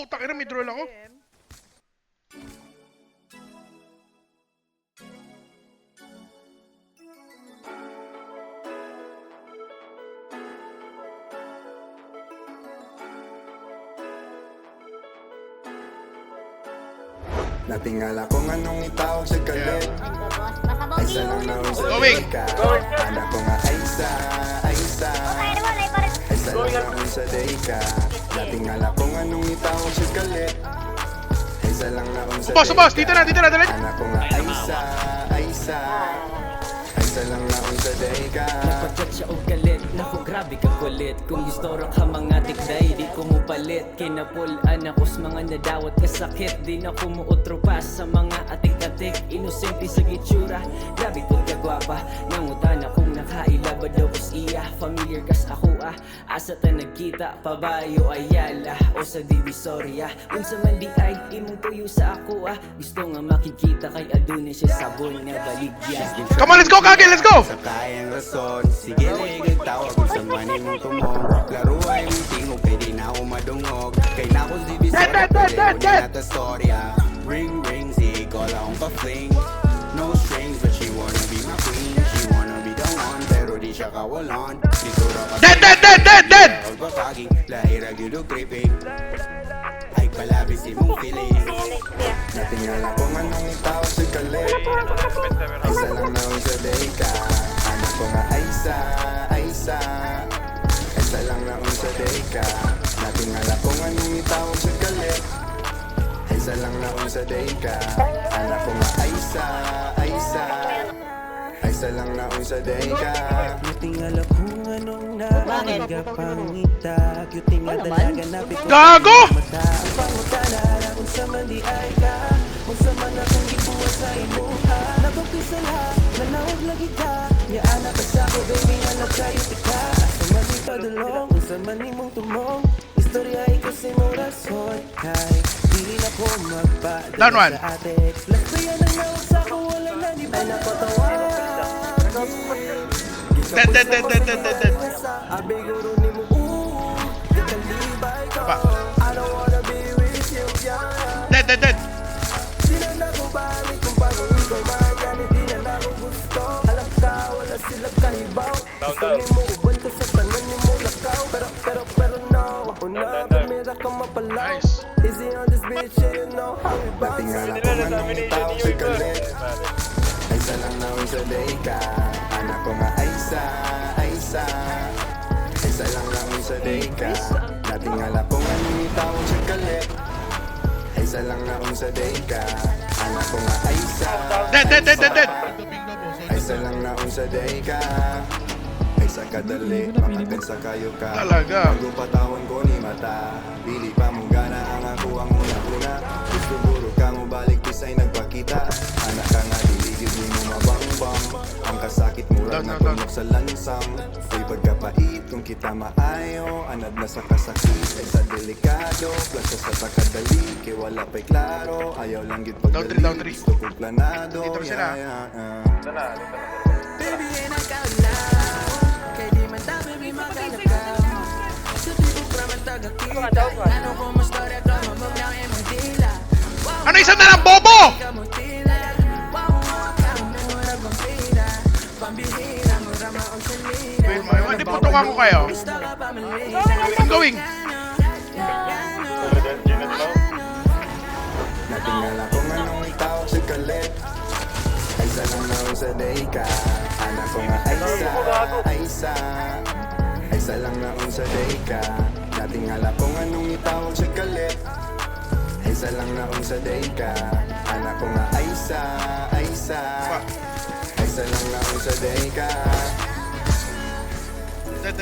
Puta ka na, may draw ako. Natingala kung anong itawag sa kalit. Ay isa lang na sa Going. ka. Anak ko nga ay isa, ay isa. Ay isa lang na sa ka. Natingala kung anong itawag sa kalit. Ay isa lang na sa Boss, dito na, dali. Anak ko nga ay isa, ay isa. Ay isa lang na sa ka. Napagkat siya og galit, naku grabe ka kulit. Kung gusto ra ka mga tikday, di ko mo palit. Kinapulan ako sa mga nadawat kasakit. Di na ko mo utropas sa mga atik-atik. Inosente sa gitsura, grabe ko kagwapa. Nangutan akong nakailabad daw kus iya. Familiar kas ako asa ta nagkita. Pabayo ayala o sa Divisoria. Unsa man di ay imong tuyo sa ako Gusto nga makikita kay adunay siya sabon nga baligya. Come on, let's go, Kage, let's go! Sa kayang rason, sige ligay tawag kung sa mani mong tumog. Laro ay mong tingog, kay di na ako madungog. Kay na ako si Bisoria, pwede mo na natastorya. Ring, sige ko lang pa-fling. No strings, but she wanna be my queen. She wanna be the one, pero di siya kawalan. Siguro ka Dead! Pagpapaging, lahira gyud og creeping. Ay palabis imong feeling. Natingala kung anong itawag sa kalit. Ay isa lang na sa ka. Anak ko nga ay isa, ay isa. Ay isa lang na sa ka. Natingala kung anong itawag sa kalit. Ay isa lang na sa ka. Anak ko nga ay isa, ay isa. Ay isa lang na sa ka. Natingala kung anong nagapangita. Cuting nga dalaga na piko. Gago! Mata ang pangutanara kung sa mali ay ka. Kung sa man akong gibuwa sa imuha. Nagpapisa lahat, nanawag lagi ka. Ya anak ka sa ko, baby, anak kayo tika. Sa mali padulong, kung sa mani mong tumong. Istorya ay kasi mong rason. Kay di na ko magpadala Down one. sa atex. Last pa yan ang nawag sa ko, walang nani ay napatawa. Dead. Abiguro ni mo, kakalibay ka. Pa. I don't wanna be with you, yeah. Dead. Di na nakubalik kung paano ikaw magani. Di na ako gusto. Alam ka, wala silang kahibaw. Gusto ni mo uban ko sa tanan ni mo lakaw. Pero no, una pamira ka mapalaw. Nice. Easy on this bitch, yeah, you know how we bounce. Natingala kung anong itawag sa kalit. Ay isa lang na sa ka. Anak ko nga ay isa, ay isa. Ay isa lang na sa ka. Natingala kung anong itawag sa kalit. Ay isa lang na sa ka. Anak ko nga ay isa. Dead. Ay isa lang na sa ka. Ay sa kadali, makatensa kayo ka. Talaga. Bago patawon ko ni mata. Dili pa mo gana ang ako ang una-una. Gusto buro ka mo balik bisay nagpakita. Anak ka nga diligid mo mabangbang. Ang kasakit murag na tunog sa lansang. Ay pagkapait kung kita maayo. Anad na sa kasakit ay sa delikado. Plasya sa takadali, kay wala pa'y klaro. Ayaw lang gid Down pagdali. three. Gusto kong planado. Dito sila. Baby, ain't I got now? Kay di man ta, baby, magalakaw. Sa tipo pra matagakita. Ano ko mas storya ka, mamagnaw e mong dila. Ano isa na lang, bobo? Kamong tila. Wow, kang namurag mong pila. Pambihira, mura maong salina. Wait, may putukan ko kayo. Gusto ka pa malina. I'm going. Natingala kung anong itawag sa kalit. Ay isa lang na sa ka. Anak ko nga ay isa, ay isa. Ay isa lang na sa ka. Natingala kung anong itawag sa kalit. Ay isa lang na sa ka. Anak ko nga ay isa, ay isa. Ay isa lang na sa ka. Dead.